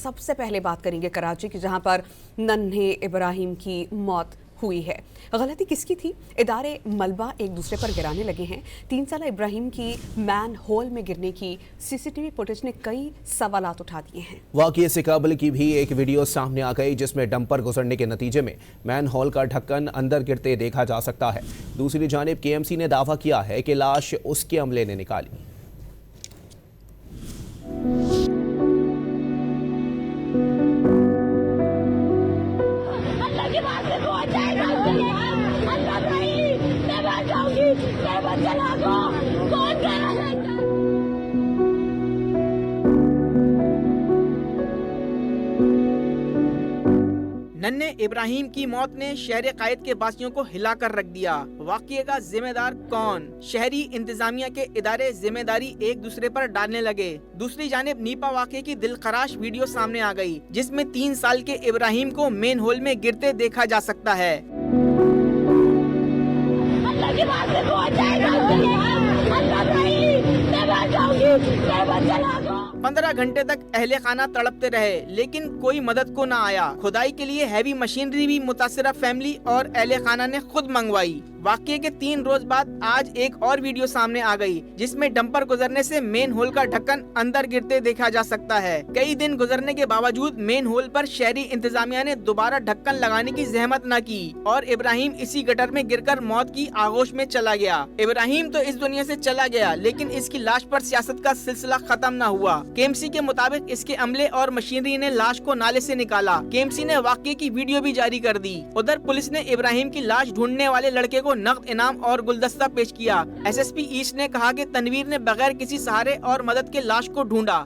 सबसे पहले बात करेंगे कराची की, जहां पर नन्हे इब्राहिम की मौत हुई है। गलती किसकी थी? इदारे मलबा एक दूसरे पर गिराने लगे हैं। 3 साल इब्राहिम की मैन होल में गिरने की सीसीटीवी फुटेज ने कई सवालात उठा दिए हैं। वाक़ये से कबल की भी एक वीडियो सामने आ गई, जिसमें डंपर गुजरने के नतीजे में मैन होल का ढक्कन अंदर गिरते देखा जा सकता है। दूसरी जानिब KMC ने दावा किया है कि लाश उसके अमले ने निकाली। नन्हे इब्राहिम की मौत ने शहर कायद के बासियों को हिलाकर रख दिया। वाक़ये का जिम्मेदार कौन? शहरी इंतजामिया के इदारे जिम्मेदारी एक दूसरे पर डालने लगे। दूसरी जानिब नीपा वाक़ये की दिलखराश वीडियो सामने आ गई, जिसमें 3 साल के इब्राहिम को मेन होल में गिरते देखा जा सकता है। 15 घंटे तक अहले खाना तड़पते रहे, लेकिन कोई मदद को ना आया। खुदाई के लिए हैवी मशीनरी भी मुतासिरा फैमिली और अहले खाना ने खुद मंगवाई। वाक़ये के 3 रोज बाद आज एक और वीडियो सामने आ गई, जिसमें डंपर गुजरने से मेन होल का ढक्कन अंदर गिरते देखा जा सकता है। कई दिन गुजरने के बावजूद मेन होल पर शहरी इंतजामिया ने दोबारा ढक्कन लगाने की जहमत न की और इब्राहिम इसी गटर में गिरकर मौत की आगोश में चला गया। इब्राहिम तो इस दुनिया से चला गया, लेकिन इसकी लाश पर सियासत का सिलसिला खत्म न हुआ। KMC के मुताबिक इसके अमले और मशीनरी ने लाश को नाले से निकाला। KMC ने वाक़ये की वीडियो भी जारी कर दी। उधर पुलिस ने इब्राहिम की लाश ढूंढने वाले लड़के को नकद इनाम और गुलदस्ता पेश किया। SSP ईस्ट ने कहा कि तनवीर ने बगैर किसी सहारे और मदद के लाश को ढूंढा।